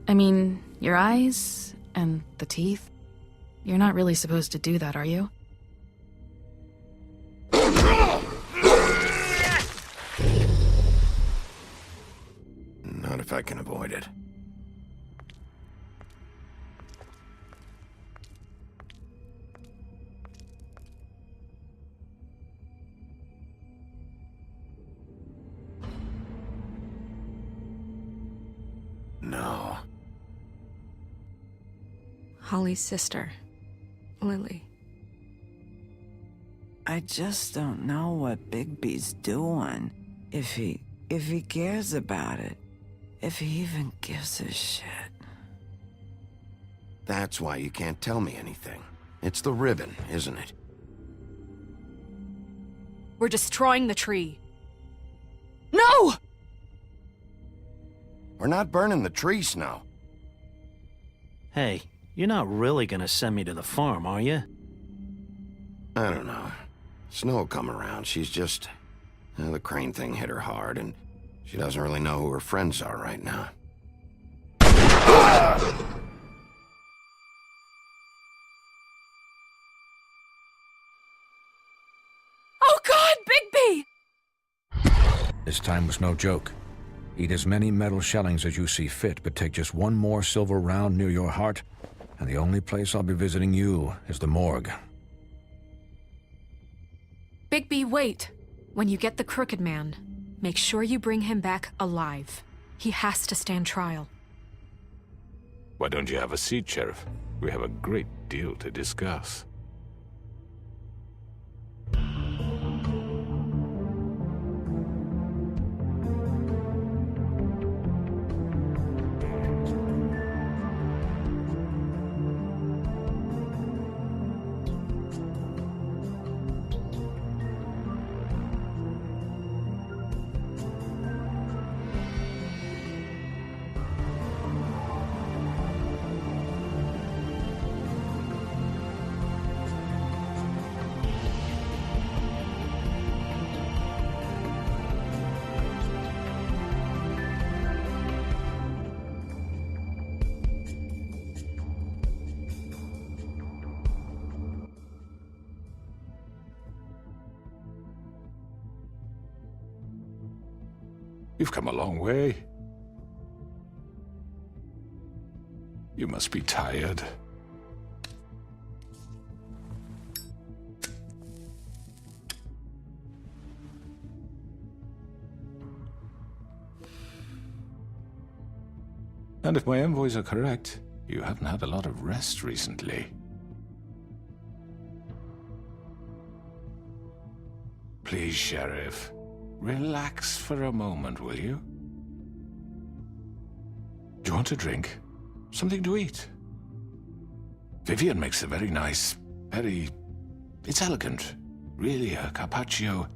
I mean, your eyes and the teeth. You're not really supposed to do that, are you? Not if I can avoid it. No. Holly's sister, Lily. I just don't know what Bigby's doing. If he cares about it. If he even gives a shit. That's why you can't tell me anything. It's the ribbon, isn't it? We're destroying the tree. No! We're not burning the tree, Snow. Hey, you're not really gonna send me to the farm, are you? I don't know. Snow will come around. She's just... the crane thing hit her hard, and she doesn't really know who her friends are right now. Oh God, Bigby! This time was no joke. Eat as many metal shellings as you see fit, but take just one more silver round near your heart, and the only place I'll be visiting you is the morgue. Bigby, wait. When you get the Crooked Man, make sure you bring him back alive. He has to stand trial. Why don't you have a seat, Sheriff? We have a great deal to discuss. You've come a long way. You must be tired. And if my envoys are correct, you haven't had a lot of rest recently. Please, Sheriff. Relax for a moment, will you? Do you want a drink? Something to eat? Vivian makes a very nice, it's elegant. Really, a carpaccio.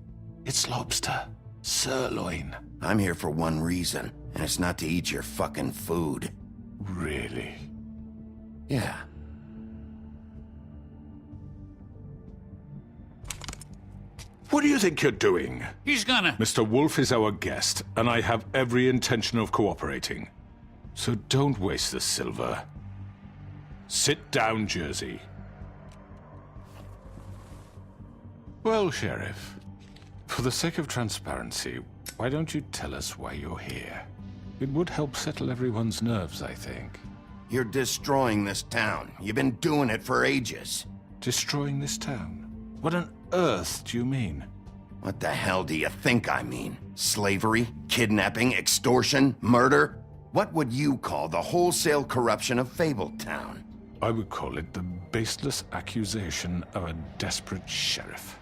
It's lobster. Sirloin. I'm here for one reason, and it's not to eat your fucking food. Really? Yeah. What do you think you're doing? He's gonna... Mr. Wolf is our guest, and I have every intention of cooperating. So don't waste the silver. Sit down, Jersey. Well, Sheriff, for the sake of transparency, why don't you tell us why you're here? It would help settle everyone's nerves, I think. You're destroying this town. You've been doing it for ages. Destroying this town? What on earth do you mean? What the hell do you think I mean? Slavery? Kidnapping? Extortion? Murder? What would you call the wholesale corruption of Fabletown? I would call it the baseless accusation of a desperate sheriff.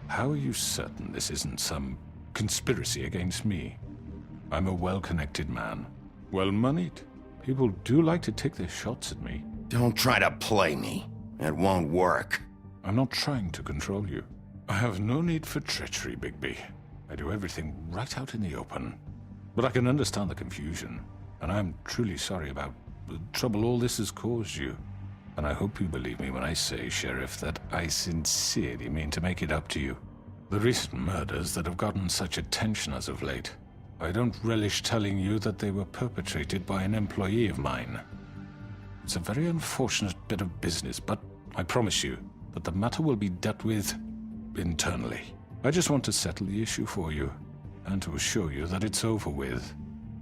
How are you certain this isn't some conspiracy against me? I'm a well-connected man, well-moneyed. People do like to take their shots at me. Don't try to play me. It won't work. I'm not trying to control you. I have no need for treachery, Bigby. I do everything right out in the open. But I can understand the confusion, and I'm truly sorry about the trouble all this has caused you. And I hope you believe me when I say, Sheriff, that I sincerely mean to make it up to you. The recent murders that have gotten such attention as of late, I don't relish telling you that they were perpetrated by an employee of mine. It's a very unfortunate bit of business, but I promise you that the matter will be dealt with internally. I just want to settle the issue for you, and to assure you that it's over with.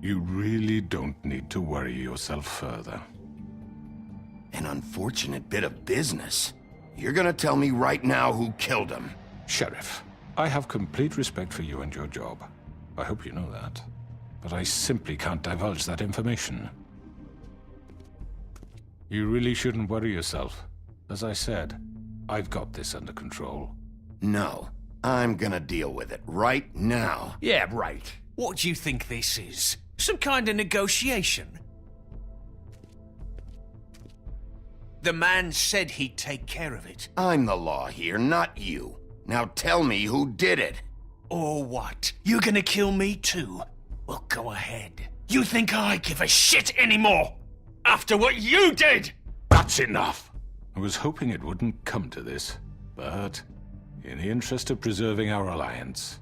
You really don't need to worry yourself further. An unfortunate bit of business? You're gonna tell me right now who killed him? Sheriff, I have complete respect for you and your job. I hope you know that. But I simply can't divulge that information. You really shouldn't worry yourself. As I said, I've got this under control. No, I'm gonna deal with it right now. Yeah, right. What do you think this is? Some kind of negotiation? The man said he'd take care of it. I'm the law here, not you. Now tell me who did it. Or what? You gonna kill me too? Well, go ahead. You think I give a shit anymore? After what you did? That's enough! I was hoping it wouldn't come to this, but in the interest of preserving our alliance,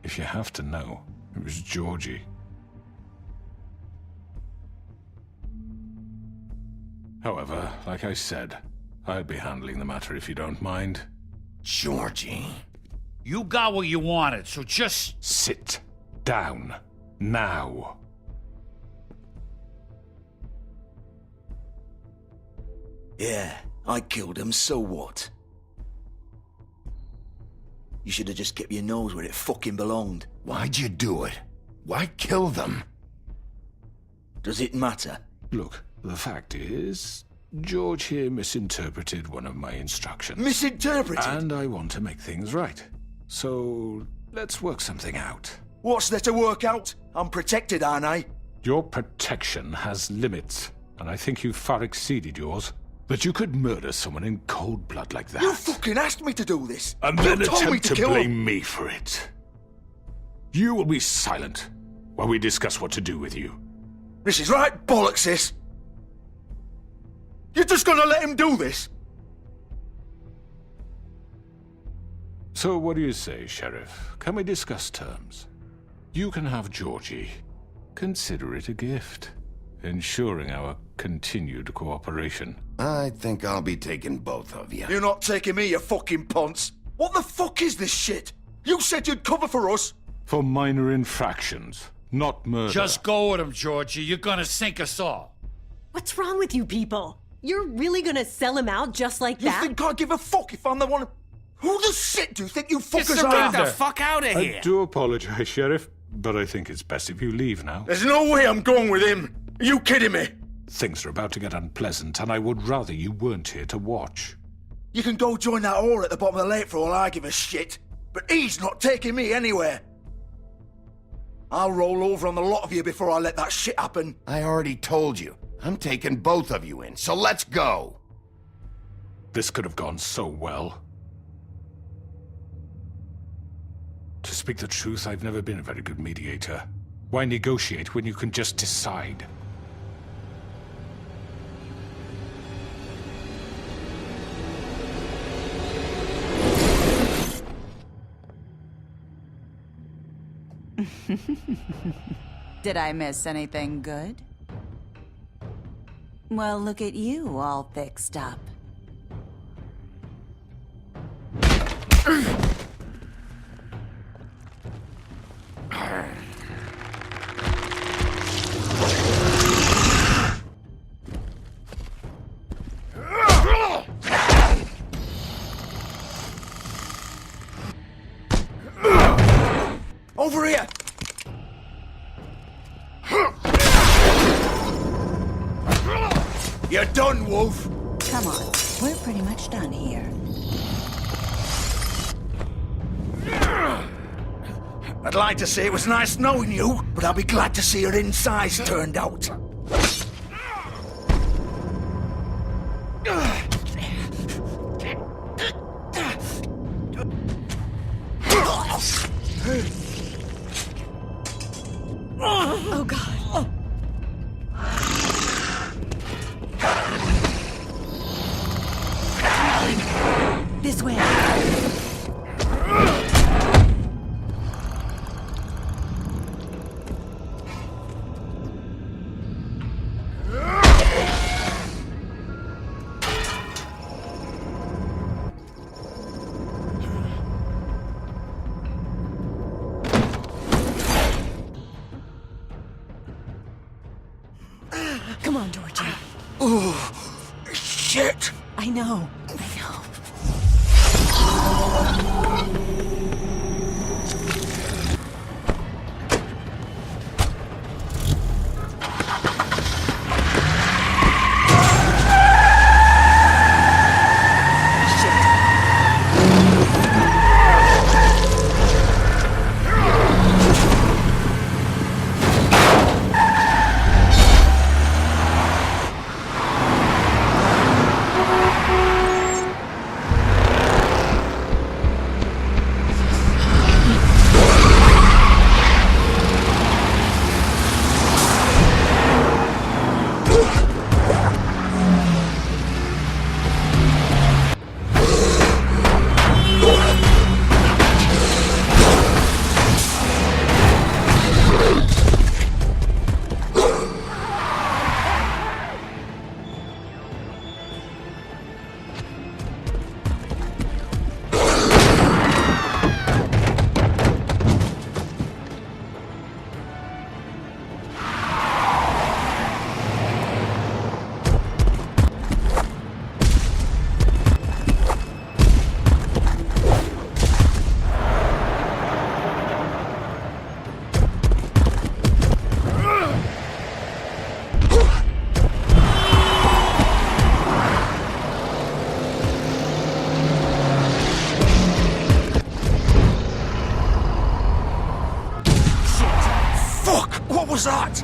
if you have to know, it was Georgie. However, like I said, I'll be handling the matter if you don't mind. Georgie. You got what you wanted, so just... Sit down. Now. Yeah, I killed him, so what? You should have just kept your nose where it fucking belonged. Why'd you do it? Why kill them? Does it matter? Look, the fact is, George here misinterpreted one of my instructions. Misinterpreted? And I want to make things right. So, let's work something out. What's there to work out? I'm protected, aren't I? Your protection has limits, and I think you've far exceeded yours. That you could murder someone in cold blood like that. You fucking asked me to do this! And then You told me attempt to kill blame him. me for it. You will be silent while we discuss what to do with you. This is right bollocks, this! You're just gonna let him do this? So what do you say, Sheriff? Can we discuss terms? You can have Georgie. Consider it a gift, ensuring our continued cooperation. I think I'll be taking both of you. You're not taking me, you fucking ponce! What the fuck is this shit? You said you'd cover for us! For minor infractions, not murder. Just go with him, Georgie. You're gonna sink us all. What's wrong with you people? You're really gonna sell him out just like You that? think I give a fuck if I'm the one... Who the shit do you think you fuckers Get are? the fuck out of here! I do apologize, Sheriff, but I think it's best if you leave now. There's no way I'm going with him! Are you kidding me? Things are about to get unpleasant, and I would rather you weren't here to watch. You can go join that whore at the bottom of the lake for all I give a shit. But he's not taking me anywhere. I'll roll over on the lot of you before I let that shit happen. I already told you. I'm taking both of you in, so let's go. This could have gone so well. To speak the truth, I've never been a very good mediator. Why negotiate when you can just decide? Did I miss anything good? Well, look at you, all fixed up. Over here! You're done, Wolf! Come on, we're pretty much done here. I'd like to say it was nice knowing you, but I'll be glad to see your insides turned out. Oh, God. This way. Come on, Georgie. Oh, shit! I know. What was that?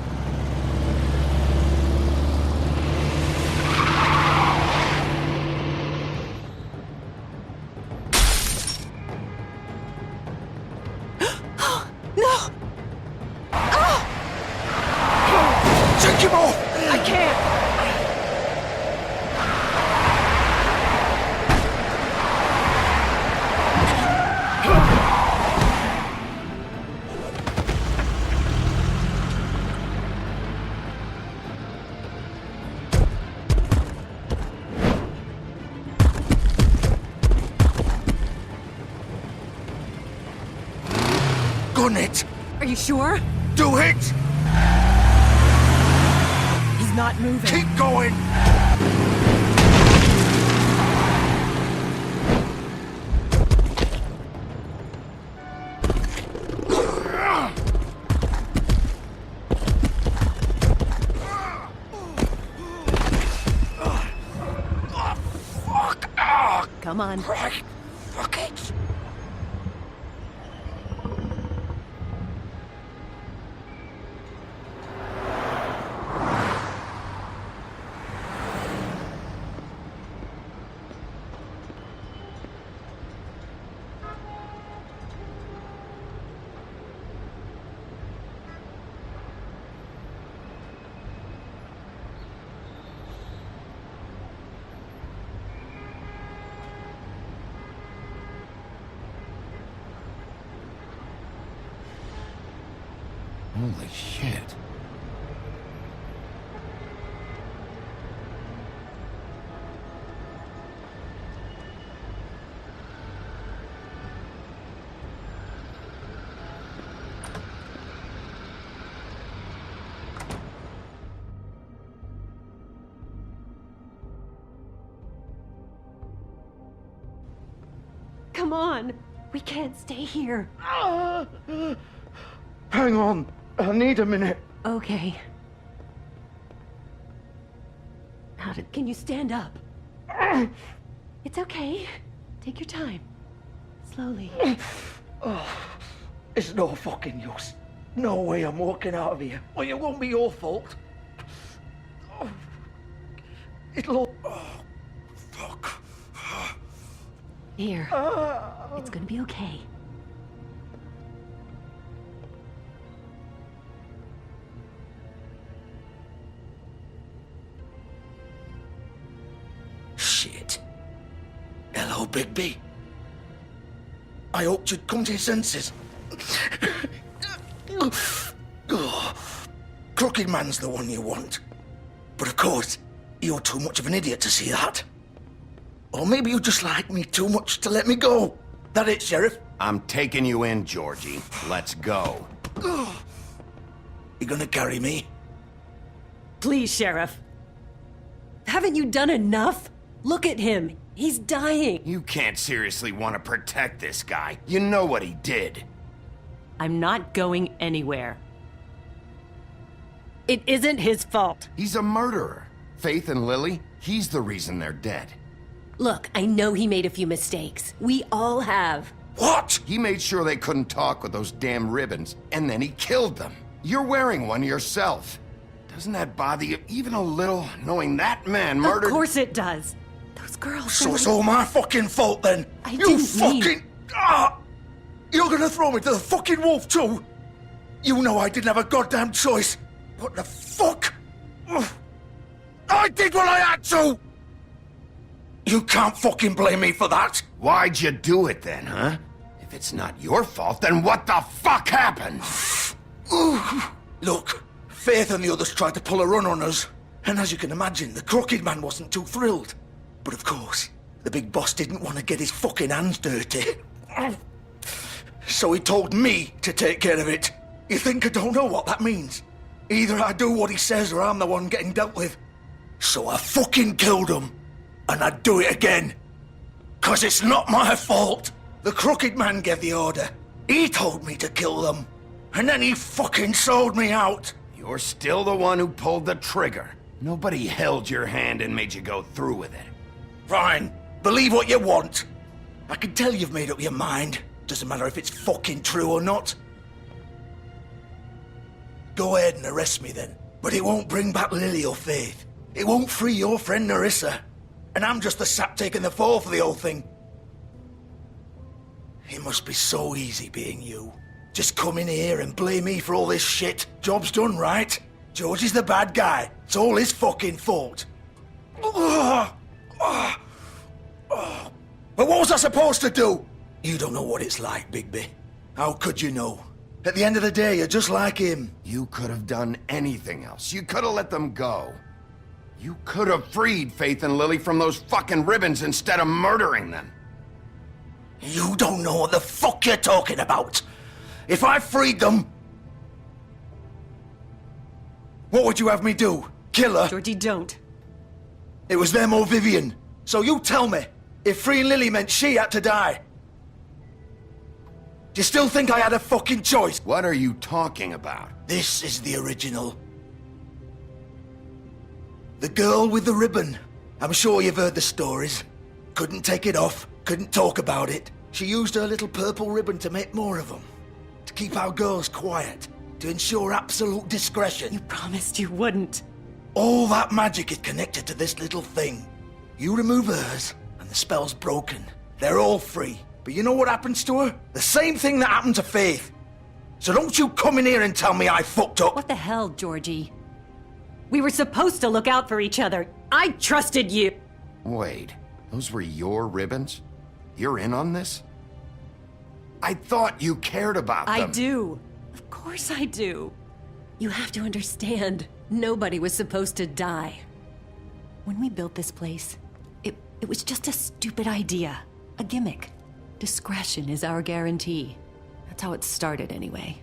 No! Take him off! I can't! Gun it! Are you sure? Do it! He's not moving. Keep going! Come on. Right. Fuck it. Holy shit. Come on. We can't stay here. Hang on. I need a minute. Okay. Can you stand up? It's okay. Take your time. Slowly. Oh, it's no fucking use. No way I'm walking out of here. Well, it won't be your fault. Oh, it'll all... Oh, fuck. Here. It's gonna be okay. Shit. Hello, Bigby. I hoped you'd come to your senses. Oh, Crooked Man's the one you want. But of course, you're too much of an idiot to see that. Or maybe you just like me too much to let me go. That it, Sheriff? I'm taking you in, Georgie. Let's go. You gonna carry me? Please, Sheriff. Haven't you done enough? Look at him. He's dying. You can't seriously want to protect this guy. You know what he did. I'm not going anywhere. It isn't his fault. He's a murderer. Faith and Lily, he's the reason they're dead. Look, I know he made a few mistakes. We all have. What? He made sure they couldn't talk with those damn ribbons, and then he killed them. You're wearing one yourself. Doesn't that bother you even a little, knowing that man murdered— Of course it does. Those girls— So it's all my fucking fault then? I You didn't fucking— mean— You're gonna throw me to the fucking wolf too? You know I didn't have a goddamn choice. What the fuck? I did what I had to! You can't fucking blame me for that. Why'd you do it then, huh? If it's not your fault, then what the fuck happened? Look, Faith and the others tried to pull a run on us. And as you can imagine, the Crooked Man wasn't too thrilled. But of course, the big boss didn't want to get his fucking hands dirty. So he told me to take care of it. You think I don't know what that means? Either I do what he says or I'm the one getting dealt with. So I fucking killed him. And I'd do it again. 'Cause it's not my fault. The Crooked Man gave the order. He told me to kill them. And then he fucking sold me out. You're still the one who pulled the trigger. Nobody held your hand and made you go through with it. Fine. Believe what you want. I can tell you've made up your mind. Doesn't matter if it's fucking true or not. Go ahead and arrest me then. But it won't bring back Lily or Faith. It won't free your friend Narissa. And I'm just the sap taking the fall for the whole thing. It must be so easy being you. Just come in here and blame me for all this shit. Job's done, right? George is the bad guy. It's all his fucking fault. But what was I supposed to do? You don't know what it's like, Bigby. How could you know? At the end of the day, you're just like him. You could have done anything else. You could have let them go. You could have freed Faith and Lily from those fucking ribbons instead of murdering them. You don't know what the fuck you're talking about. If I freed them, what would you have me do? Kill her? Georgie, don't. It was them or Vivian. So you tell me, if freeing Lily meant she had to die, do you still think I had a fucking choice? What are you talking about? This is the original. The girl with the ribbon. I'm sure you've heard the stories. Couldn't take it off, couldn't talk about it. She used her little purple ribbon to make more of them. To keep our girls quiet. To ensure absolute discretion. You promised you wouldn't. All that magic is connected to this little thing. You remove hers, and the spell's broken. They're all free. But you know what happens to her? The same thing that happened to Faith. So don't you come in here and tell me I fucked up. What the hell, Georgie? We were supposed to look out for each other. I trusted you. Wait, those were your ribbons? You're in on this? I thought you cared about them. I do. Of course I do. You have to understand, nobody was supposed to die. When we built this place, it was just a stupid idea. A gimmick. Discretion is our guarantee. That's how it started anyway.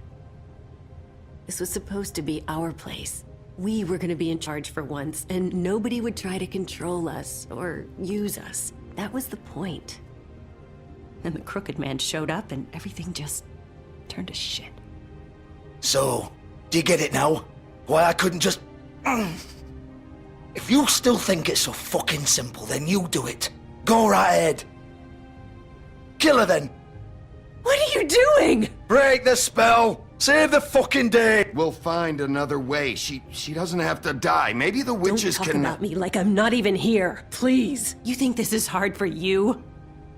This was supposed to be our place. We were gonna be in charge for once, and nobody would try to control us or use us. That was the point. And the Crooked Man showed up and everything just turned to shit. So, do you get it now? Why I couldn't just... If you still think it's so fucking simple, then you do it. Go right ahead. Kill her then. What are you doing? Break the spell. Save the fucking day. We'll find another way. She doesn't have to die. Maybe the witches Don't talk can... about me like I'm not even here. Please. You think this is hard for you?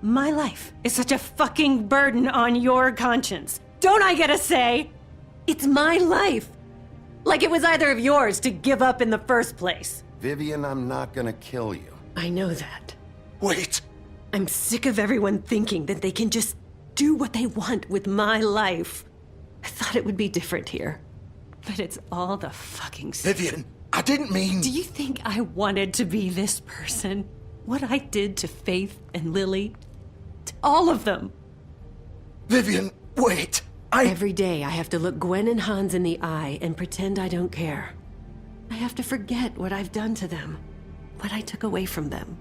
My life is such a fucking burden on your conscience. Don't I get a say? It's my life. Like it was either of yours to give up in the first place. Vivian, I'm not gonna kill you. I know that. Wait. I'm sick of everyone thinking that they can just do what they want with my life. I thought it would be different here. But it's all the fucking same. Vivian, I didn't mean... Do you think I wanted to be this person? What I did to Faith and Lily? To all of them? Vivian, wait. Every day I have to look Gwen and Hans in the eye and pretend I don't care. I have to forget what I've done to them, what I took away from them.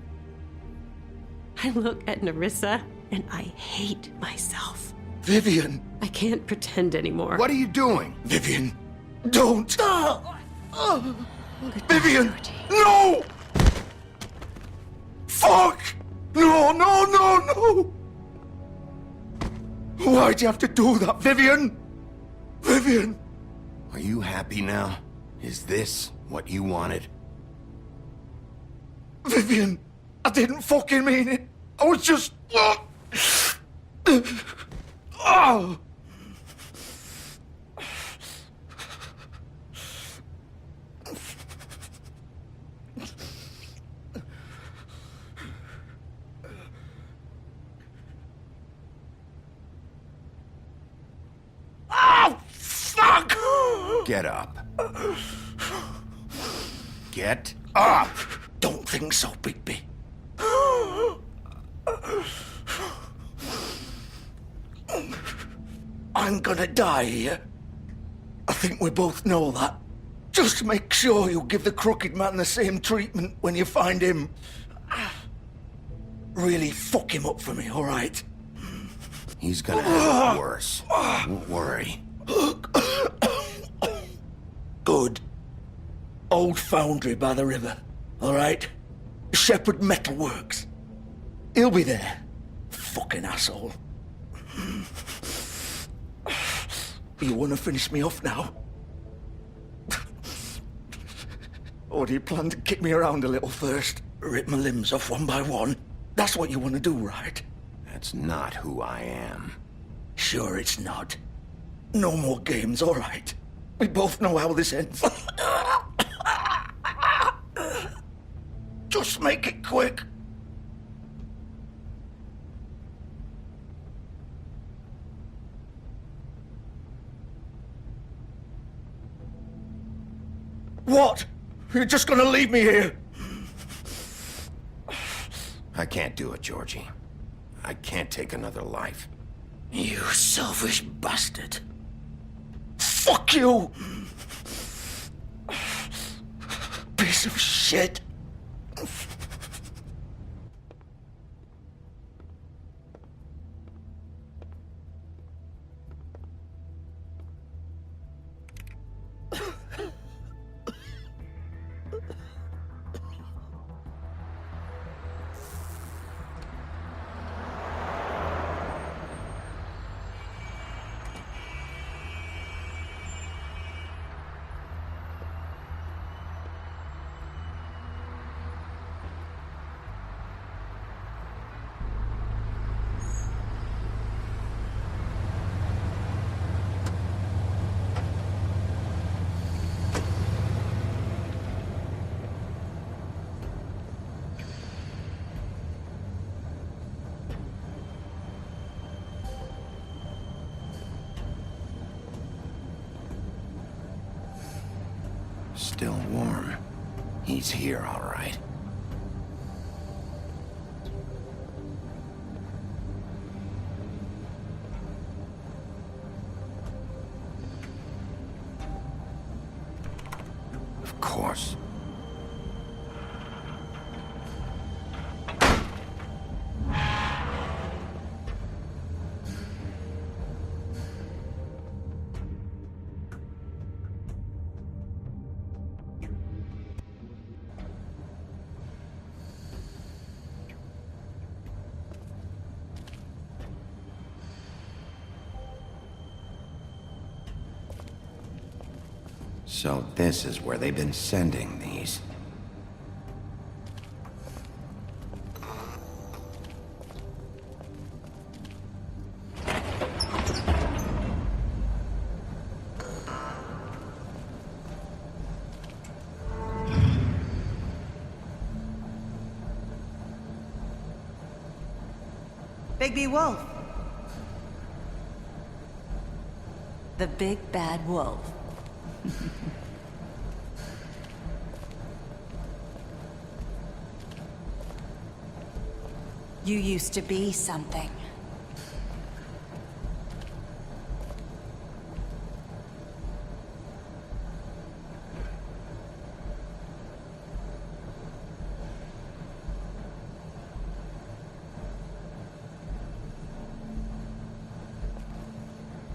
I look at Nerissa and I hate myself. Vivian! I can't pretend anymore. What are you doing? Vivian, don't! Vivian! No! Fuck! No, no, no, no! Why'd you have to do that, Vivian? Vivian! Are you happy now? Is this what you wanted? Vivian! I didn't fucking mean it! I was just... Oh! Oh, fuck! Get up. Get up! Don't think so, Bigby. I'm gonna die here. I think we both know that. Just make sure you give the crooked man the same treatment when you find him. Really fuck him up for me, all right? He's gonna have it worse. Don't worry. Good. Old foundry by the river, all right? Shepherd Metalworks. He'll be there. Fucking asshole. You want to finish me off now? Or do you plan to kick me around a little first? Rip my limbs off one by one? That's what you want to do, right? That's not who I am. Sure it's not. No more games, all right? We both know how this ends. Just make it quick. What? You're just gonna leave me here? I can't do it, Georgie. I can't take another life. You selfish bastard. Fuck you! Piece of shit. Still warm. He's here, all right. Of course. So this is where they've been sending these. Bigby Wolf. The big bad wolf. You used to be something.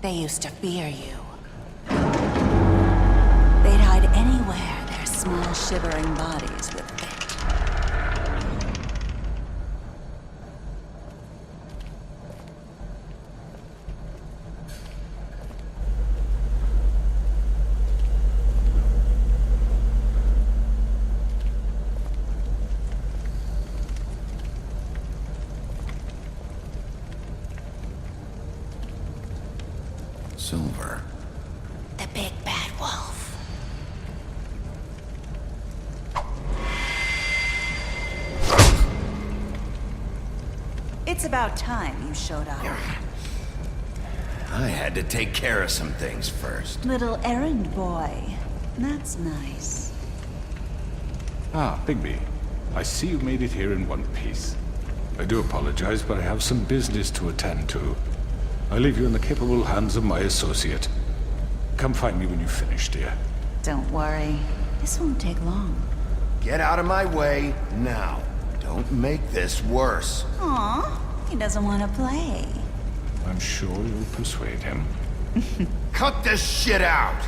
They used to fear you. They'd hide anywhere their small, shivering bodies would fit. Silver. The big bad wolf. It's about time you showed up. I had to take care of some things first. Little errand boy. That's nice. Ah, Bigby. I see you made it here in one piece. I do apologize, but I have some business to attend to. I leave you in the capable hands of my associate. Come find me when you finish, dear. Don't worry. This won't take long. Get out of my way now. Don't make this worse. Aw, he doesn't want to play. I'm sure you'll persuade him. Cut this shit out!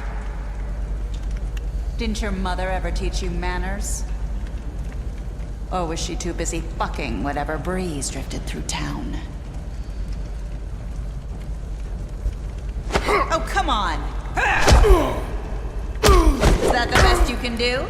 Didn't your mother ever teach you manners? Or was she too busy fucking whatever breeze drifted through town? Oh, come on! Is that the best you can do?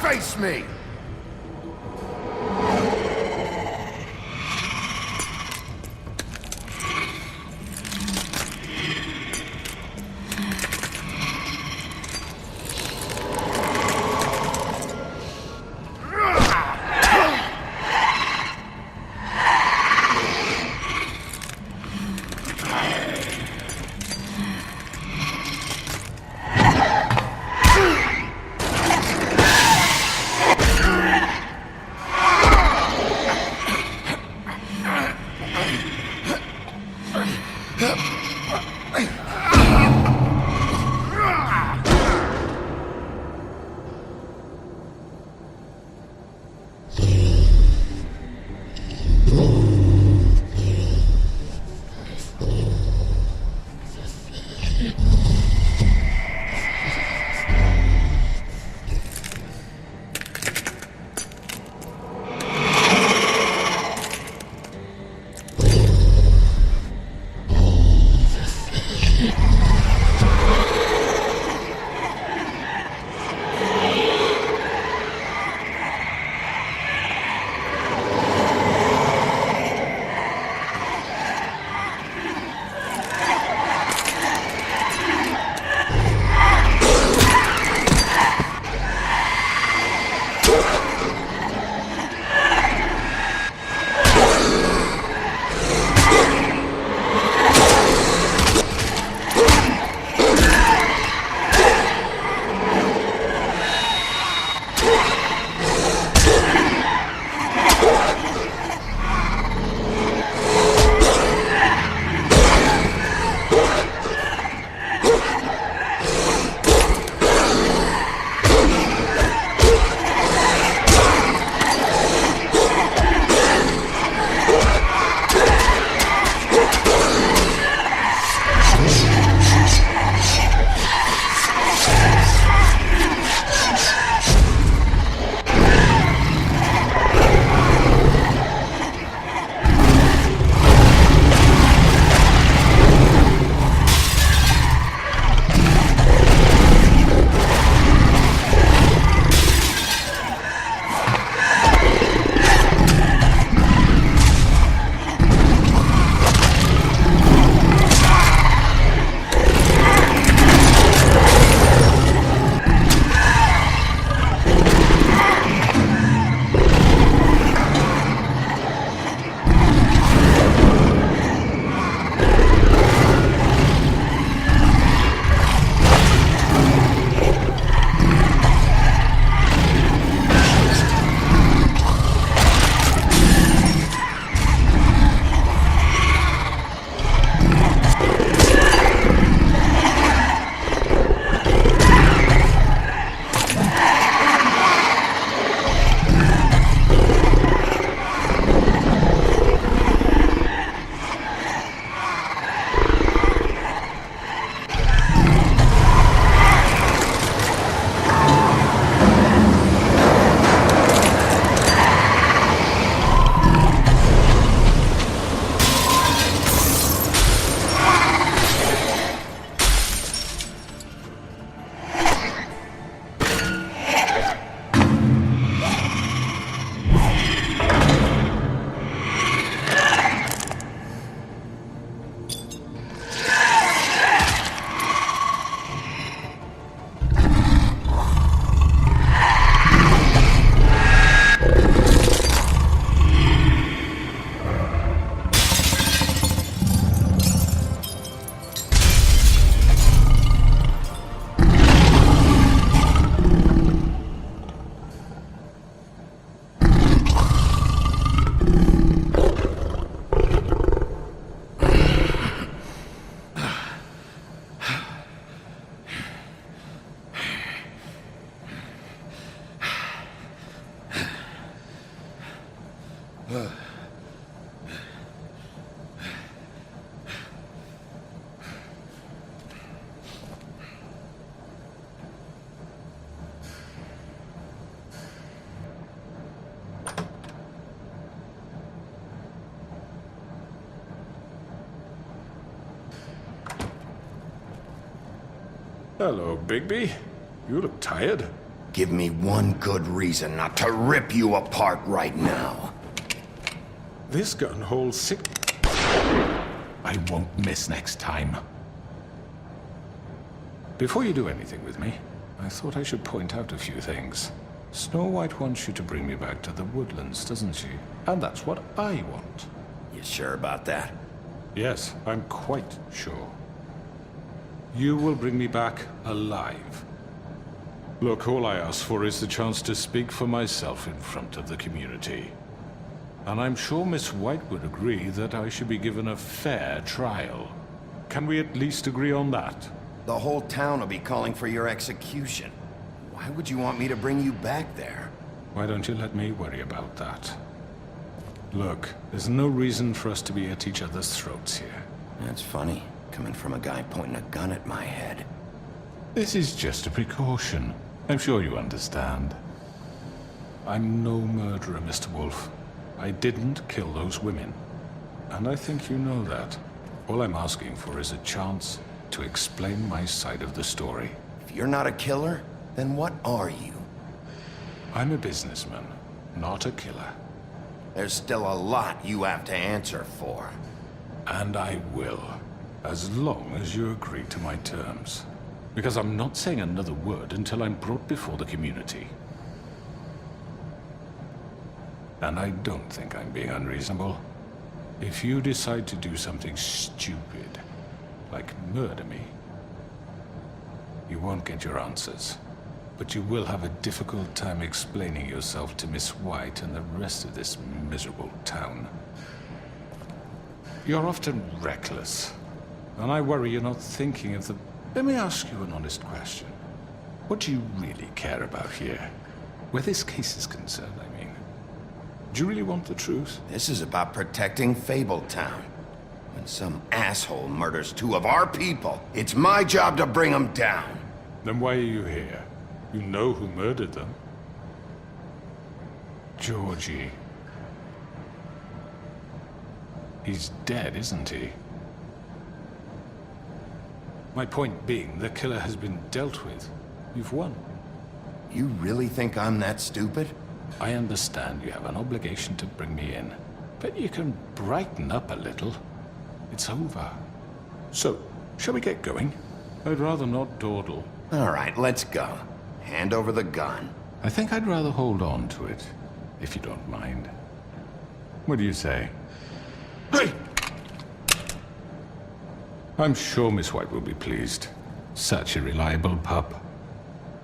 Face me! Hello, Bigby. You look tired. Give me one good reason not to rip you apart right now. This gun holds 6... I won't miss next time. Before you do anything with me, I thought I should point out a few things. Snow White wants you to bring me back to the woodlands, doesn't she? And that's what I want. You sure about that? Yes, I'm quite sure. You will bring me back alive. Look, all I ask for is the chance to speak for myself in front of the community. And I'm sure Miss White would agree that I should be given a fair trial. Can we at least agree on that? The whole town will be calling for your execution. Why would you want me to bring you back there? Why don't you let me worry about that? Look, there's no reason for us to be at each other's throats here. That's funny, coming from a guy pointing a gun at my head. This is just a precaution. I'm sure you understand. I'm no murderer, Mr. Wolf. I didn't kill those women. And I think you know that. All I'm asking for is a chance to explain my side of the story. If you're not a killer, then what are you? I'm a businessman, not a killer. There's still a lot you have to answer for. And I will, as long as you agree to my terms. Because I'm not saying another word until I'm brought before the community. And I don't think I'm being unreasonable. If you decide to do something stupid, like murder me, you won't get your answers. But you will have a difficult time explaining yourself to Miss White and the rest of this miserable town. You're often reckless, and I worry you're not thinking of the... Let me ask you an honest question. What do you really care about here? Where this case is concerned, I mean. Do you really want the truth? This is about protecting Fabletown. When some asshole murders two of our people, it's my job to bring them down. Then why are you here? You know who murdered them. Georgie. He's dead, isn't he? My point being, the killer has been dealt with. You've won. You really think I'm that stupid? I understand you have an obligation to bring me in, but you can brighten up a little. It's over. So, shall we get going? I'd rather not dawdle. All right, let's go. Hand over the gun. I think I'd rather hold on to it, if you don't mind. What do you say? Hey! I'm sure Miss White will be pleased. Such a reliable pup.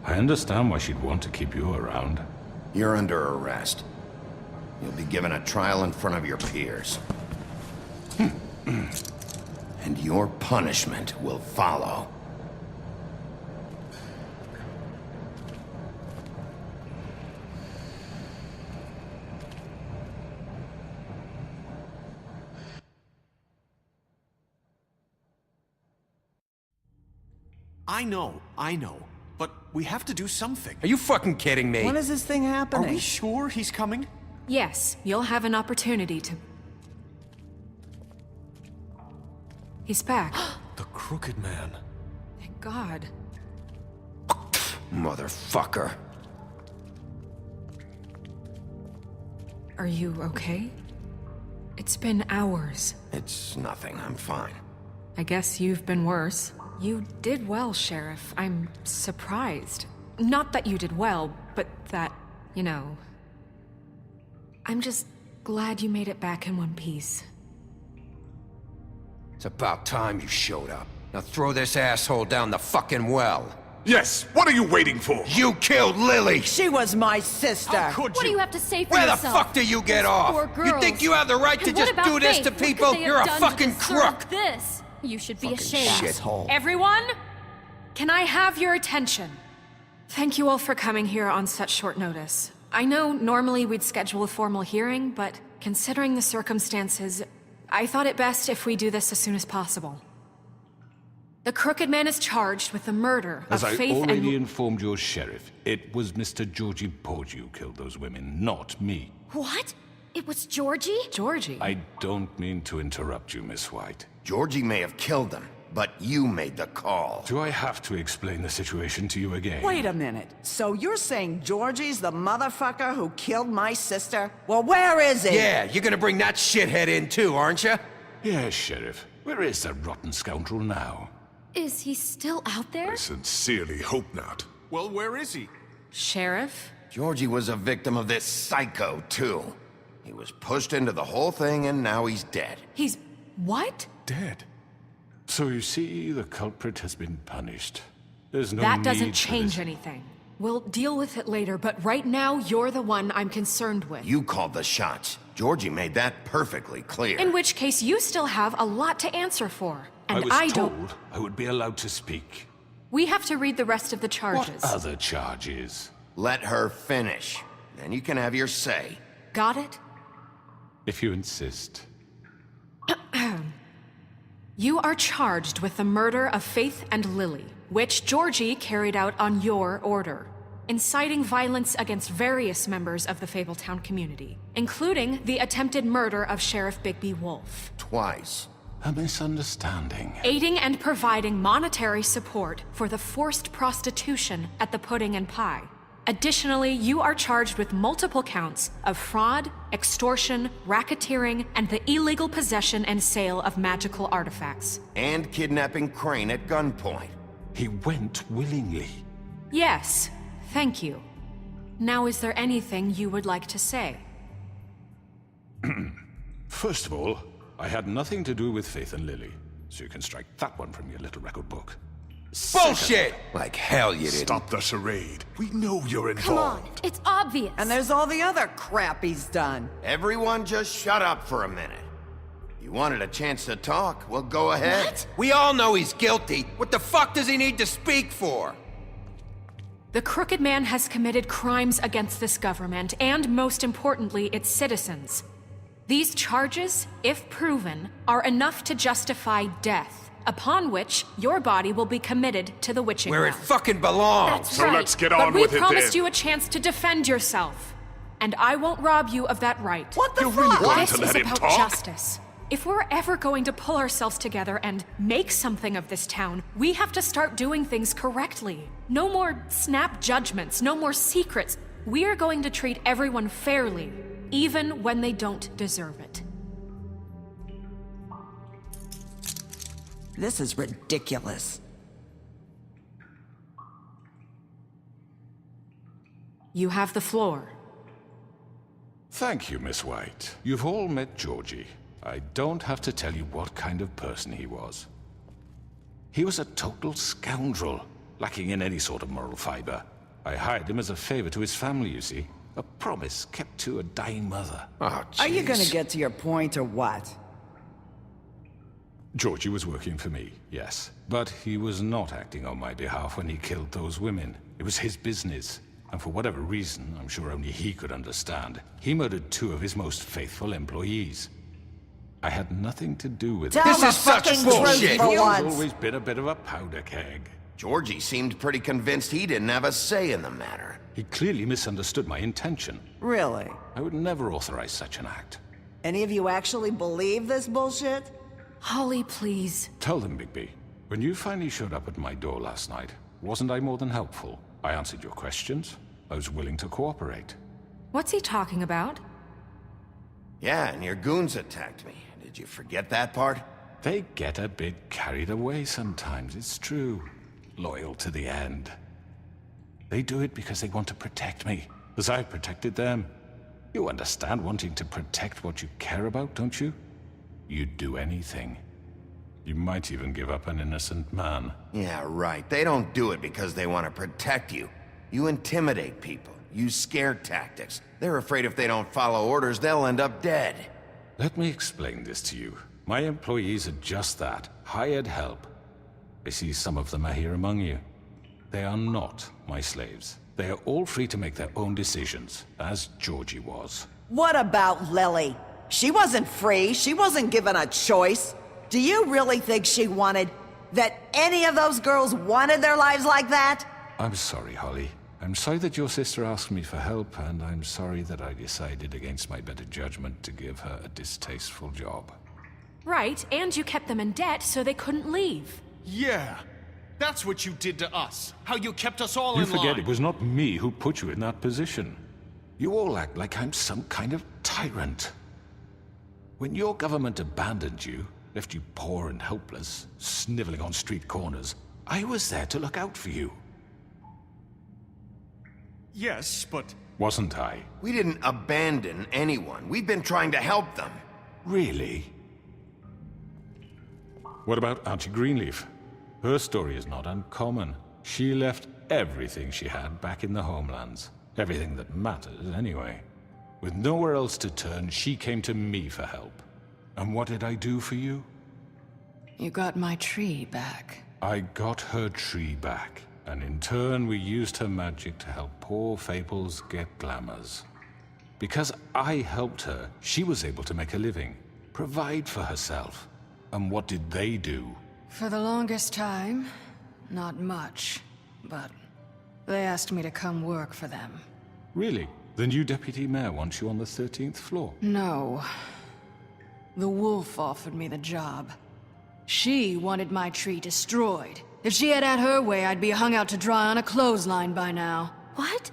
I understand why she'd want to keep you around. You're under arrest. You'll be given a trial in front of your peers. And your punishment will follow. I know. But we have to do something. Are you fucking kidding me? When is this thing happening? Are we sure he's coming? Yes, you'll have an opportunity to... He's back. The Crooked Man. Thank God. Motherfucker. Are you okay? It's been hours. It's nothing. I'm fine. I guess you've been worse. You did well, Sheriff. I'm surprised. Not that you did well, but that, you know... I'm just glad you made it back in one piece. It's about time you showed up. Now throw this asshole down the fucking well. Yes, what are you waiting for? You killed Lily! She was my sister! How could What do you have to say for Where yourself? the fuck do you get Those off? poor You think girls. you have the right to And what just about do this Faith? to What could people? they have You're a done to fucking deserve crook! This? You should be Fucking ashamed. shithole. Everyone? Can I have your attention? Thank you all for coming here on such short notice. I know normally we'd schedule a formal hearing, but considering the circumstances, I thought it best if we do this as soon as possible. The Crooked Man is charged with the murder As of I Faith already and... informed your sheriff, it was Mr. Georgie Porgy who killed those women, not me. What? It was Georgie? Georgie? I don't mean to interrupt you, Miss White. Georgie may have killed them, but you made the call. Do I have to explain the situation to you again? Wait a minute. So you're saying Georgie's the motherfucker who killed my sister? Well, where is he? Yeah, you're gonna bring that shithead in too, aren't you? Yes, Sheriff. Where is the rotten scoundrel now? Is he still out there? I sincerely hope not. Well, where is he? Sheriff? Georgie was a victim of this psycho, too. He was pushed into the whole thing, and now he's dead. He's... what? Dead. So you see, the culprit has been punished. There's no That need doesn't for change this. anything. We'll deal with it later, but right now, you're the one I'm concerned with. You called the shots. Georgie made that perfectly clear. In which case, you still have a lot to answer for. And I was don't... told I would be allowed to speak. We have to read the rest of the charges. What other charges? Let her finish. Then you can have your say. Got it? If you insist. You are charged with the murder of Faith and Lily, which Georgie carried out on your order, inciting violence against various members of the Fabletown community, including the attempted murder of Sheriff Bigby Wolf. Twice. A misunderstanding. Aiding and providing monetary support for the forced prostitution at the Pudding and Pie. Additionally, you are charged with multiple counts of fraud, extortion, racketeering, and the illegal possession and sale of magical artifacts. And kidnapping Crane at gunpoint. He went willingly. Yes, thank you. Now, is there anything you would like to say? First of all, I had nothing to do with Faith and Lily, so you can strike that one from your little record book. Bullshit! Like hell you didn't. Stop the charade. We know you're Come on, involved. it's obvious. And there's all the other crap he's done. Everyone just shut up for a minute. You wanted a chance to talk? Well, go ahead. What? We all know he's guilty. What the fuck does he need to speak for? The Crooked Man has committed crimes against this government, and most importantly, its citizens. These charges, if proven, are enough to justify death, upon which your body will be committed to the witching Where it well. fucking belongs. That's So right. let's get on but with it we promised then. you a chance to defend yourself, and I won't rob you of that right. What the You're fuck? really going This to is let him about talk? justice. If we're ever going to pull ourselves together and make something of this town, we have to start doing things correctly. No more snap judgments, no more secrets. We are going to treat everyone fairly, even when they don't deserve it. This is ridiculous. You have the floor. Thank you, Miss White. You've all met Georgie. I don't have to tell you what kind of person he was. He was a total scoundrel, lacking in any sort of moral fiber. I hired him as a favor to his family, you see. A promise kept to a dying mother. Oh, Are you gonna jeez. get to your point or what? Georgie was working for me, yes. But he was not acting on my behalf when he killed those women. It was his business. And for whatever reason, I'm sure only he could understand, he murdered 2 of his most faithful employees. I had nothing to do with it. This is such bullshit. for He's once. always been a bit of a powder keg. Georgie seemed pretty convinced he didn't have a say in the matter. He clearly misunderstood my intention. Really? I would never authorize such an act. Any of you actually believe this bullshit? Holly, please. Tell them, Bigby, when you finally showed up at my door last night, wasn't I more than helpful? I answered your questions. I was willing to cooperate. What's he talking about? Yeah, and your goons attacked me. Did you forget that part? They get a bit carried away sometimes, it's true. Loyal to the end. They do it because they want to protect me, as I've protected them. You understand wanting to protect what you care about, don't you? You'd do anything. You might even give up an innocent man. Yeah, right. They don't do it because they want to protect you. You intimidate people, use scare tactics. They're afraid if they don't follow orders, they'll end up dead. Let me explain this to you. My employees are just that, hired help. I see some of them are here among you. They are not my slaves. They are all free to make their own decisions, as Georgie was. What about Lily? She wasn't free. She wasn't given a choice. Do you really think she wanted... that any of those girls wanted their lives like that? I'm sorry, Holly. I'm sorry that your sister asked me for help, and I'm sorry that I decided against my better judgment to give her a distasteful job. Right, and you kept them in debt so they couldn't leave. Yeah. That's what you did to us. How you kept us all in line. You forget it was not me who put you in that position. You all act like I'm some kind of tyrant. When your government abandoned you, left you poor and helpless, sniveling on street corners, I was there to look out for you. Yes, but... Wasn't I? We didn't abandon anyone. We've been trying to help them. Really? What about Auntie Greenleaf? Her story is not uncommon. She left everything she had back in the homelands. Everything that matters, anyway. With nowhere else to turn, she came to me for help. And what did I do for you? You got my tree back. I got her tree back. And in turn, we used her magic to help poor Fables get glamours. Because I helped her, she was able to make a living, provide for herself. And what did they do? For the longest time, not much, but they asked me to come work for them. Really? The new deputy mayor wants you on the 13th floor? No. The wolf offered me the job. She wanted my tree destroyed. If she had her way, I'd be hung out to dry on a clothesline by now. What?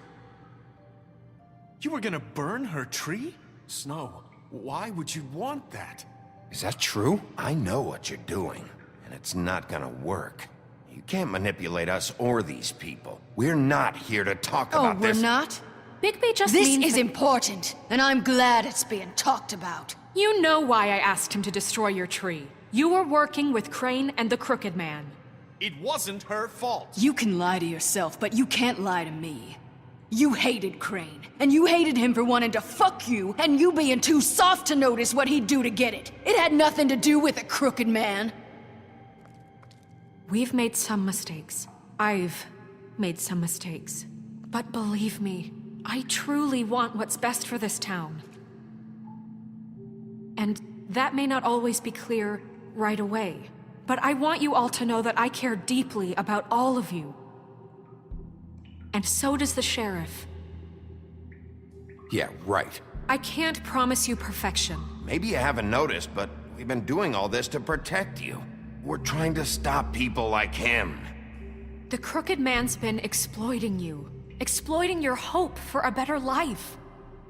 You were gonna burn her tree? Snow, why would you want that? Is that true? I know what you're doing, and it's not gonna work. You can't manipulate us or these people. We're not here to talk about this. Oh, we're not? Bigby just This means is that- important, and I'm glad it's being talked about. You know why I asked him to destroy your tree. You were working with Crane and the Crooked Man. It wasn't her fault. You can lie to yourself, but you can't lie to me. You hated Crane, and you hated him for wanting to fuck you, and you being too soft to notice what he'd do to get it. It had nothing to do with the Crooked Man. We've made some mistakes. I've made some mistakes. But believe me, I truly want what's best for this town. And that may not always be clear right away. But I want you all to know that I care deeply about all of you. And so does the sheriff. Yeah, right. I can't promise you perfection. Maybe you haven't noticed, but we've been doing all this to protect you. We're trying to stop people like him. The Crooked Man's been exploiting you. Exploiting your hope for a better life.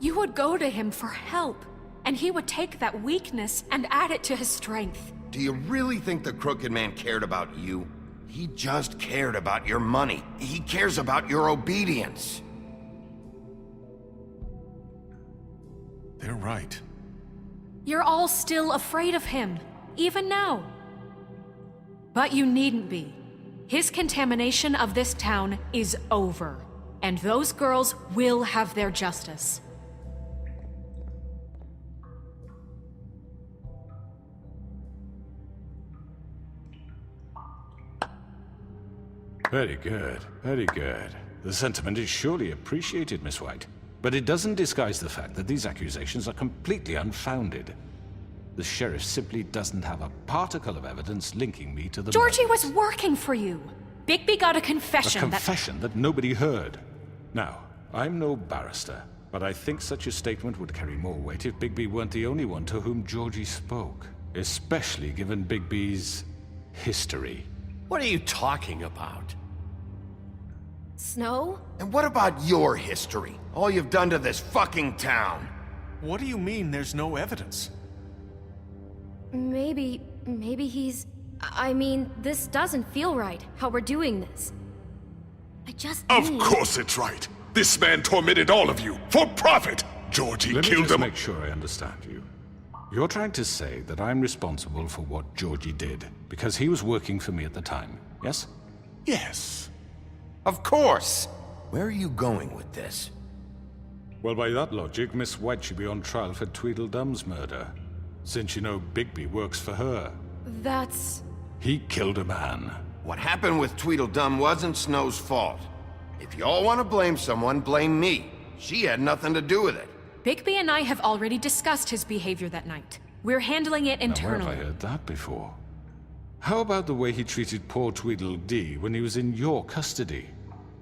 You would go to him for help, and he would take that weakness and add it to his strength. Do you really think the Crooked Man cared about you? He just cared about your money. He cares about your obedience. They're right. You're all still afraid of him, even now. But you needn't be. His contamination of this town is over, and those girls will have their justice. Very good, very good. The sentiment is surely appreciated, Miss White. But it doesn't disguise the fact that these accusations are completely unfounded. The sheriff simply doesn't have a particle of evidence linking me to the Georgie murders. was working for you. Bigby got a confession A confession that nobody heard. Now, I'm no barrister, but I think such a statement would carry more weight if Bigby weren't the only one to whom Georgie spoke. Especially given Bigby's history. What are you talking about? Snow? And what about your history? All you've done to this fucking town. What do you mean there's no evidence? Maybe he's... I mean, this doesn't feel right, how we're doing this. I just Of need... course it's right. This man tormented all of you, for profit! Georgie Let me killed just him. make sure I understand you. You're trying to say that I'm responsible for what Georgie did, because he was working for me at the time, yes? Yes. Of course! Where are you going with this? Well, by that logic, Miss White should be on trial for Tweedledum's murder. Since you know Bigby works for her. That's... He killed a man. What happened with Tweedledum wasn't Snow's fault. If you all want to blame someone, blame me. She had nothing to do with it. Bigby and I have already discussed his behavior that night. We're handling it Now, internally. where have I heard that before? How about the way he treated poor Tweedledee when he was in your custody?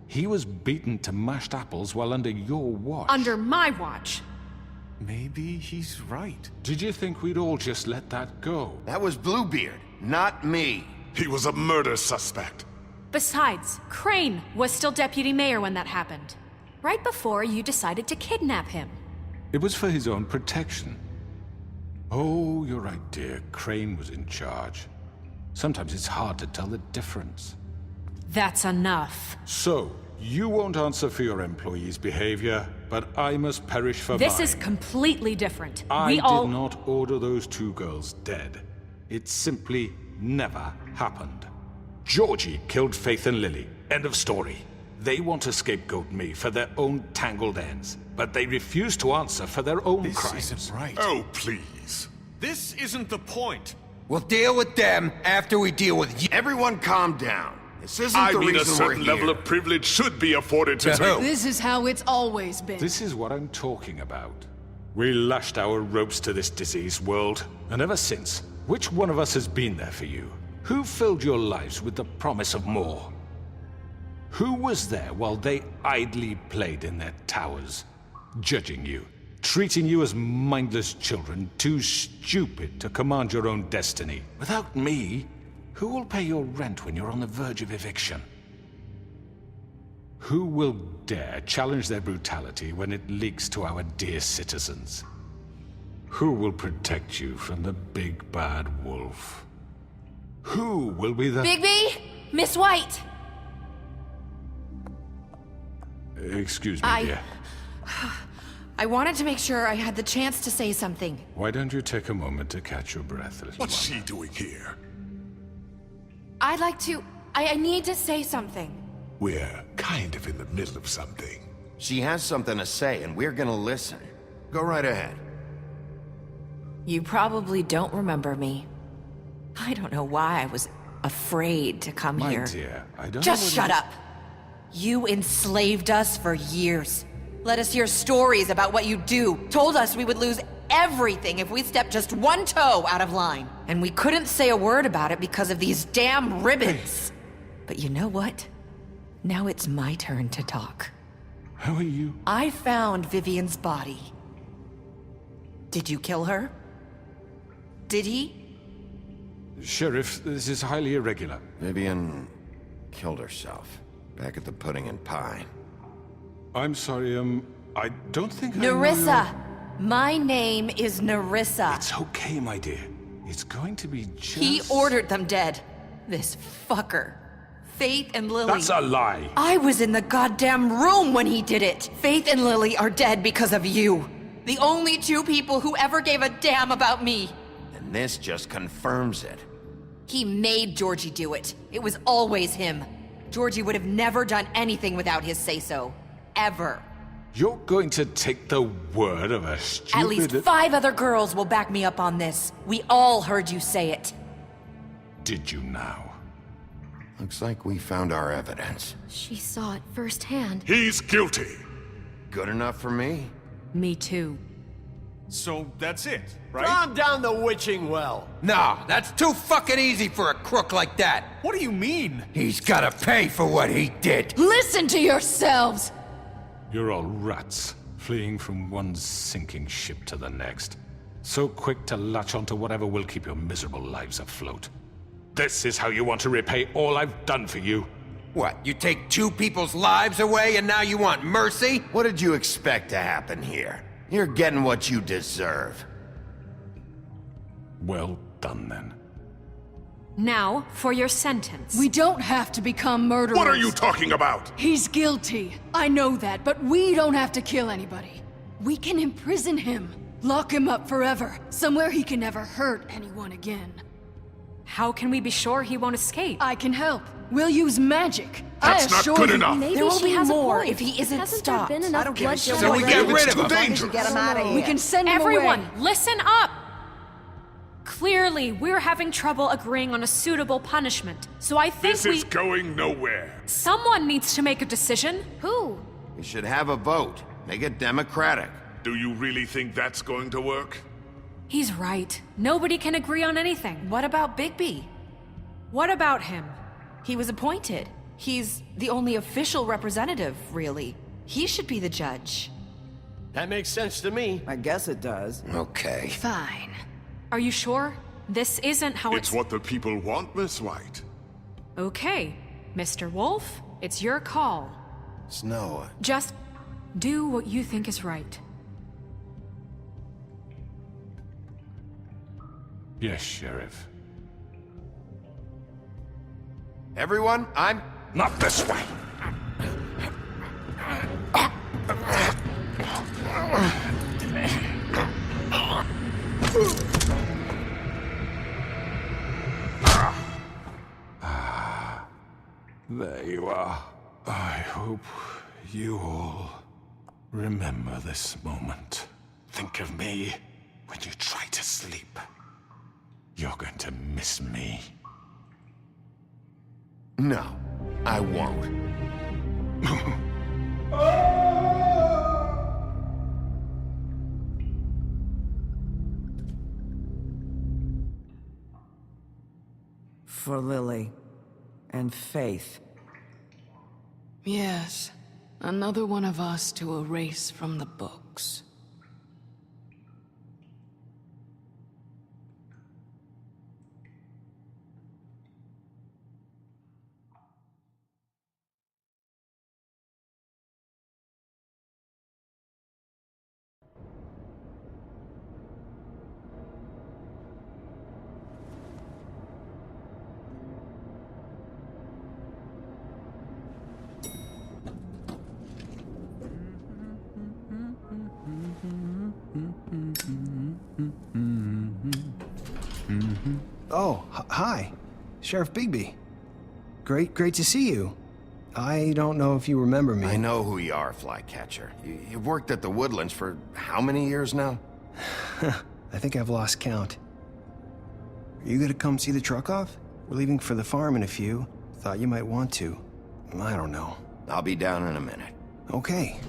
He was beaten to mashed apples while under your watch. Under my watch. maybe he's right. Did you think we'd all just let that go? That was Bluebeard, not me. He was a murder suspect. Besides, Crane was still deputy mayor when that happened. Right before you decided to kidnap him. It was for his own protection. Oh, you're right, dear. Crane was in charge. Sometimes it's hard to tell the difference. That's enough. So, you won't answer for your employees' behavior, but I must perish for This mine. is completely different. I We all... did not order those two girls dead. It simply never happened. Georgie killed Faith and Lily. End of story. They want to scapegoat me for their own tangled ends, but they refuse to answer for their own crimes. This isn't right. Oh, please. This isn't the point. We'll deal with them after we deal with you. Everyone calm down. This isn't I the mean, a reason we're certain here. level of privilege should be afforded to To who? This is how it's always been. This is what I'm talking about. We lashed our ropes to this diseased world, and ever since, which one of us has been there for you? Who filled your lives with the promise of more? Who was there while they idly played in their towers, judging you, treating you as mindless children, too stupid to command your own destiny? Without me, who will pay your rent when you're on the verge of eviction? Who will dare challenge their brutality when it leaks to our dear citizens? Who will protect you from the big bad wolf? Who will be the... Bigby! Miss White! Excuse me, dear. I wanted to make sure I had the chance to say something. Why don't you take a moment to catch your breath, little What's one? she doing here? I'd like to... I need to say something. We're kind of in the middle of something. She has something to say, and we're gonna listen. Go right ahead. You probably don't remember me. I don't know why I was afraid to come My here. dear, I don't Just know shut whether- up. You enslaved us for years. Let us hear stories about what you do. Told us we would lose everything if we stepped just one toe out of line. And we couldn't say a word about it because of these damn ribbons. But you know what? Now it's my turn to talk. How are you? I found Vivian's body. Did you kill her? Did he? Sheriff, this is highly irregular. Vivian killed herself back at the Pudding and Pie. I'm sorry, I don't think I know Nerissa! your- My name is Nerissa. It's okay, my dear. It's going to be just... He ordered them dead. This fucker. Faith and Lily. That's a lie. I was in the goddamn room when he did it. Faith and Lily are dead because of you. The only two people who ever gave a damn about me. And this just confirms it. He made Georgie do it. It was always him. Georgie would have never done anything without his say-so. Ever. You're going to take the word of a stupid... At least 5 other girls will back me up on this. We all heard you say it. Did you now? Looks like we found our evidence. She saw it firsthand. He's guilty. Good enough for me? Me too. So that's it, right? Calm down the witching well. No, that's too fucking easy for a crook like that. What do you mean? He's gotta pay for what he did. Listen to yourselves! You're all rats, fleeing from one sinking ship to the next. So quick to latch onto whatever will keep your miserable lives afloat. This is how you want to repay all I've done for you? What, you take 2 people's lives away and now you want mercy? What did you expect to happen here? You're getting what you deserve. Well done, then. Now, for your sentence. We don't have to become murderers. What are you talking about? He's guilty. I know that, but we don't have to kill anybody. We can imprison him. Lock him up forever. Somewhere he can never hurt anyone again. How can we be sure he won't escape? I can help. We'll use magic. That's I not assure good you. enough. Maybe There will she be has more a point. if he isn't Hasn't stopped. there been I enough don't give a bloodshed shit. So we already? get rid of It's him. too As long as you dangerous. get him out of here. We can send him Everyone, away. listen up! Clearly, we're having trouble agreeing on a suitable punishment. So I think This is going nowhere. Someone needs to make a decision. Who? We should have a vote. Make it democratic. Do you really think that's going to work? He's right. Nobody can agree on anything. What about Bigby? What about him? He was appointed. He's the only official representative, really. He should be the judge. That makes sense to me. I guess it does. Okay. Fine. Are you sure? This isn't how It's what the people want, Miss White. Okay, Mr. Wolf, it's your call. Snow. Just do what you think is right. Yes, Sheriff. Everyone, I'm... Not this way! There you are. I hope you all remember this moment. Think of me when you try to sleep. You're going to miss me. No, I won't. For Lily and Faith. Yes, another one of us to erase from the books. Oh, hi. Sheriff Bigby. Great to see you. I don't know if you remember me. I know who you are, Flycatcher. You've worked at the Woodlands for how many years now? I think I've lost count. Are you gonna come see the truck off? We're leaving for the farm in a few. Thought you might want to. I don't know. I'll be down in a minute. Okay,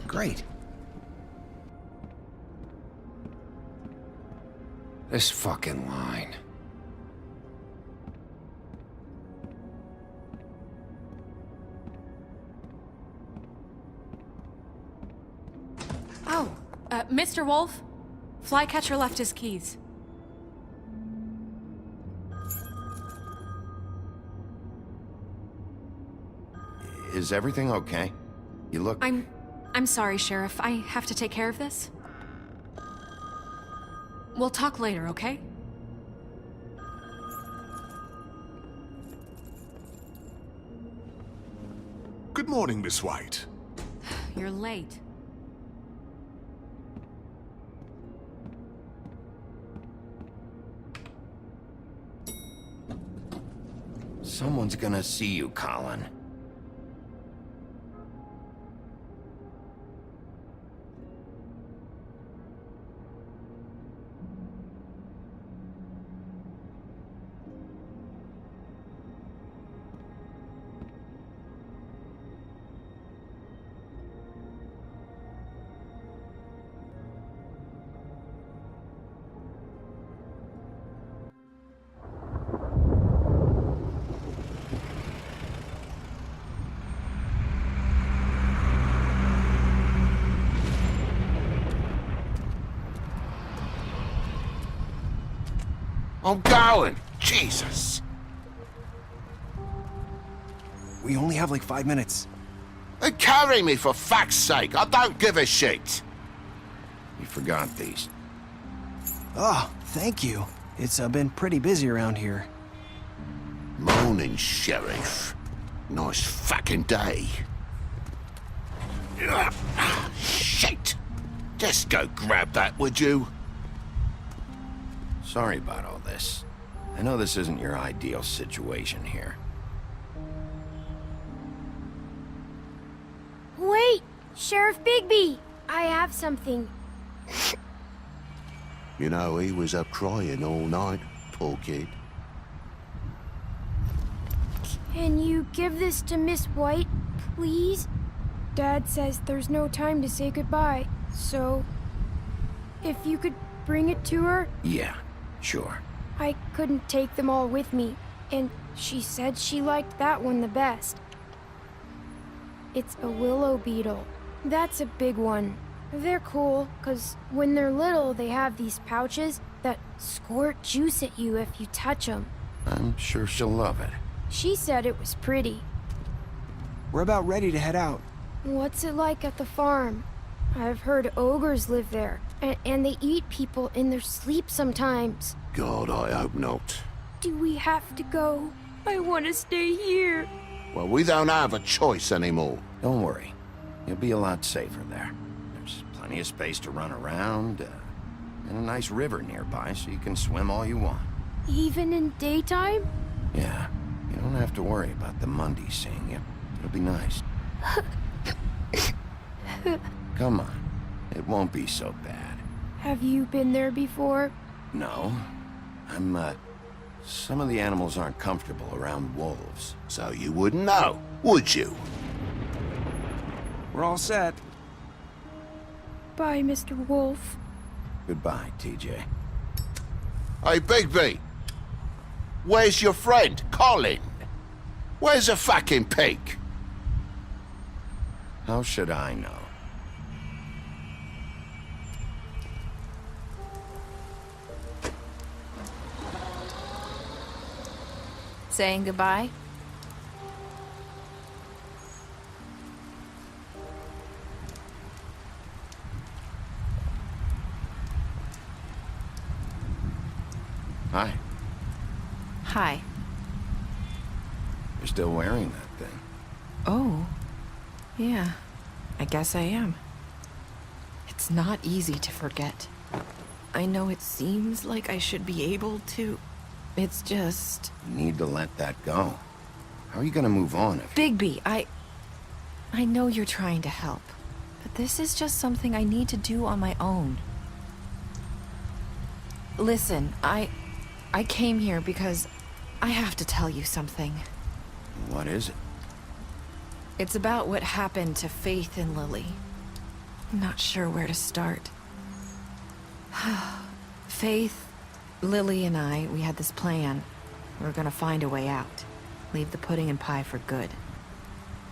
great. This fucking line. Oh, Mr. Wolf? Flycatcher left his keys. Is everything okay? You look... I'm sorry, Sheriff. I have to take care of this. We'll talk later, okay? Good morning, Miss White. You're late. Someone's gonna see you, Colin. I'm going! Jesus! We only have like 5 minutes. Carry me, for fuck's sake! I don't give a shit! You forgot these. Oh, thank you. It's been pretty busy around here. Morning, Sheriff. Nice fucking day. Shit! Just go grab that, would you? Sorry about all this. I know this isn't your ideal situation here. Wait! Sheriff Bigby! I have something. You know, he was up crying all night, poor kid. Can you give this to Miss White, please? Dad says there's no time to say goodbye, so... if you could bring it to her? Yeah, sure. I couldn't take them all with me, and she said she liked that one the best. It's a willow beetle. That's a big one. They're cool, because when they're little, they have these pouches that squirt juice at you if you touch them. I'm sure she'll love it. She said it was pretty. We're about ready to head out. What's it like at the farm? I've heard ogres live there, and they eat people in their sleep sometimes. God, I hope not. Do we have to go? I want to stay here. Well, we don't have a choice anymore. Don't worry. You'll be a lot safer there. There's plenty of space to run around, and a nice river nearby so you can swim all you want. Even in daytime? Yeah, you don't have to worry about the Mundies seeing you. It'll be nice. Come on. It won't be so bad. Have you been there before? No. Some of the animals aren't comfortable around wolves. So you wouldn't know, would you? We're all set. Bye, Mr. Wolf. Goodbye, TJ. Hey, Bigby. Where's your friend, Colin? Where's the fucking pig? How should I know? Saying goodbye? Hi. Hi. You're still wearing that thing. Oh. Yeah. I guess I am. It's not easy to forget. I know it seems like I should be able to. It's just... You need to let that go. How are you gonna move on if... Bigby, I know you're trying to help, but this is just something I need to do on my own. Listen, I came here because I have to tell you something. What is it? It's about what happened to Faith and Lily. I'm not sure where to start. Faith, Lily, and I, we had this plan. We were gonna find a way out. Leave the pudding and pie for good.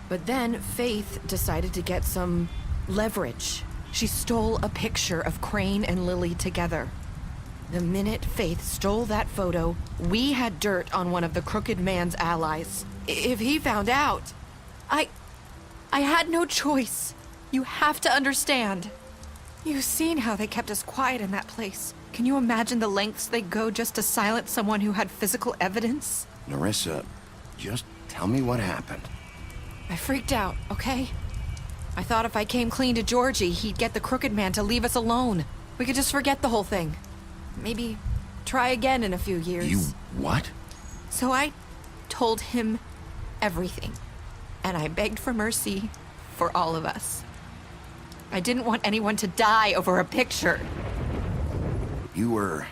But then Faith decided to get some leverage. She stole a picture of Crane and Lily together. The minute Faith stole that photo, we had dirt on one of the Crooked Man's allies. If he found out, I had no choice. You have to understand. You've seen how they kept us quiet in that place. Can you imagine the lengths they go just to silence someone who had physical evidence? Nerissa, just tell me what happened. I freaked out, okay? I thought if I came clean to Georgie, he'd get the Crooked Man to leave us alone. We could just forget the whole thing. Maybe try again in a few years. You what? So I told him everything. And I begged for mercy for all of us. I didn't want anyone to die over a picture. You were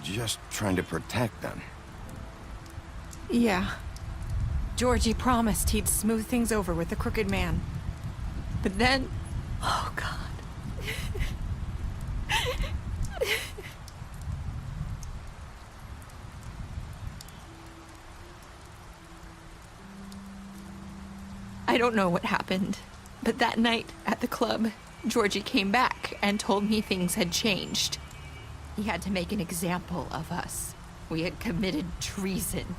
just trying to protect them. Yeah. Georgie promised he'd smooth things over with the Crooked Man. But then... Oh, God. I don't know what happened, but that night at the club, Georgie came back and told me things had changed. He had to make an example of us. We had committed treason.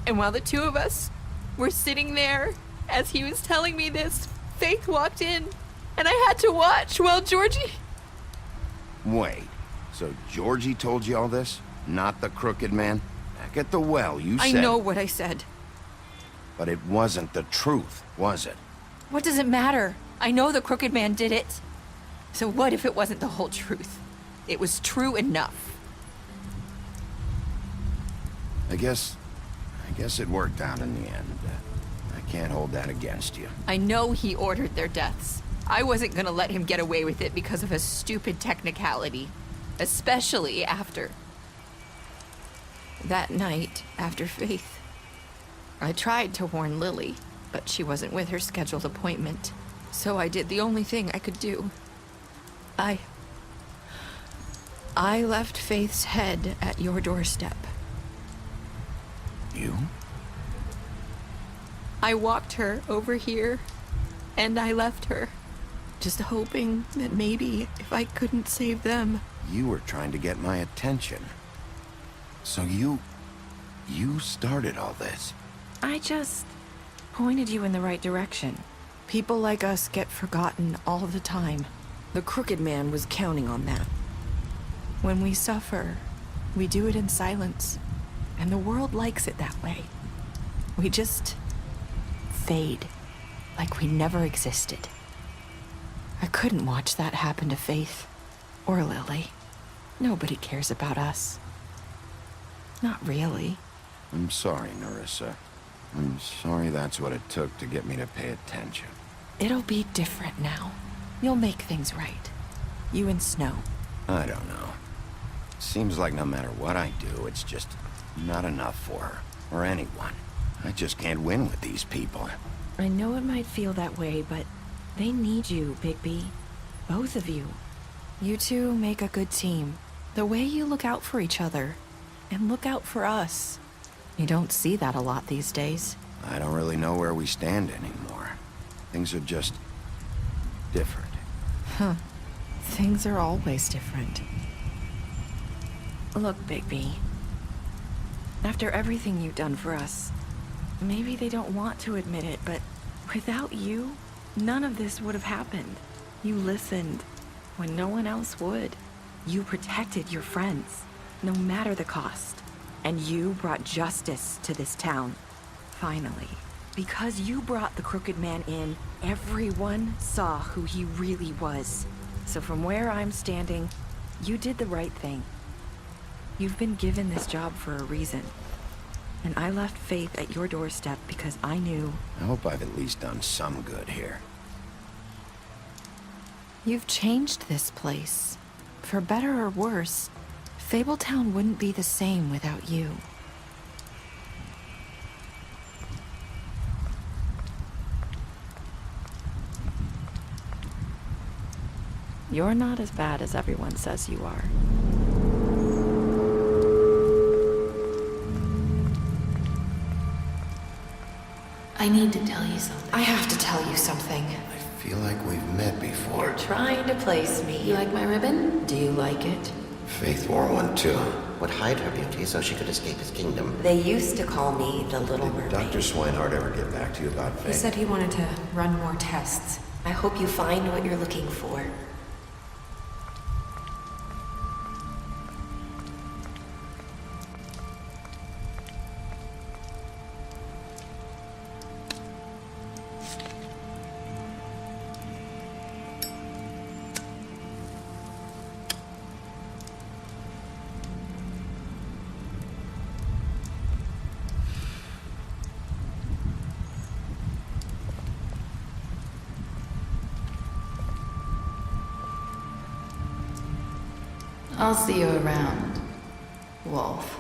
And while the two of us were sitting there, as he was telling me this, Faith walked in, and I had to watch while Georgie... Wait, so Georgie told you all this? Not the Crooked Man? Back at the well, you said... I know what I said. But it wasn't the truth, was it? What does it matter? I know the Crooked Man did it. So what if it wasn't the whole truth? It was true enough. I guess it worked out in the end. I can't hold that against you. I know he ordered their deaths. I wasn't gonna let him get away with it because of a stupid technicality. Especially after... that night, after Faith. I tried to warn Lily, but she wasn't with her scheduled appointment. So I did the only thing I could do. I left Faith's head at your doorstep. You? I walked her over here, and I left her. just hoping that maybe if I couldn't save them. You were trying to get my attention. So you started all this. I just pointed you in the right direction. People like us get forgotten all the time. The Crooked Man was counting on that. When we suffer, we do it in silence, and the world likes it that way. We just fade, like we never existed. I couldn't watch that happen to Faith, or Lily. Nobody cares about us. Not really. I'm sorry, Nerissa. I'm sorry that's what it took to get me to pay attention. It'll be different now. You'll make things right. You and Snow. I don't know. Seems like no matter what I do, it's just not enough for her, or anyone. I just can't win with these people. I know it might feel that way, but they need you, Bigby. Both of you. You two make a good team. The way you look out for each other, and look out for us. You don't see that a lot these days. I don't really know where we stand anymore. Things are just different. Huh. Things are always different. Look, Bigby. After everything you've done for us, maybe they don't want to admit it, but without you, none of this would have happened. You listened when no one else would. You protected your friends, no matter the cost. And you brought justice to this town. Finally. Because you brought the Crooked Man in, everyone saw who he really was. So from where I'm standing, you did the right thing. You've been given this job for a reason. And I left Faith at your doorstep because I knew... I hope I've at least done some good here. You've changed this place. For better or worse, Fabletown wouldn't be the same without you. You're not as bad as everyone says you are. I need to tell you something. I have to tell you something. I feel like we've met before. You're trying to place me. You like my ribbon? Do you like it? Faith wore one too. Would hide her beauty so she could escape his kingdom. They used to call me the Little Mermaid. Dr. Swinehart ever get back to you about Faith? He said he wanted to run more tests. I hope you find what you're looking for. I'll see you around, Wolf.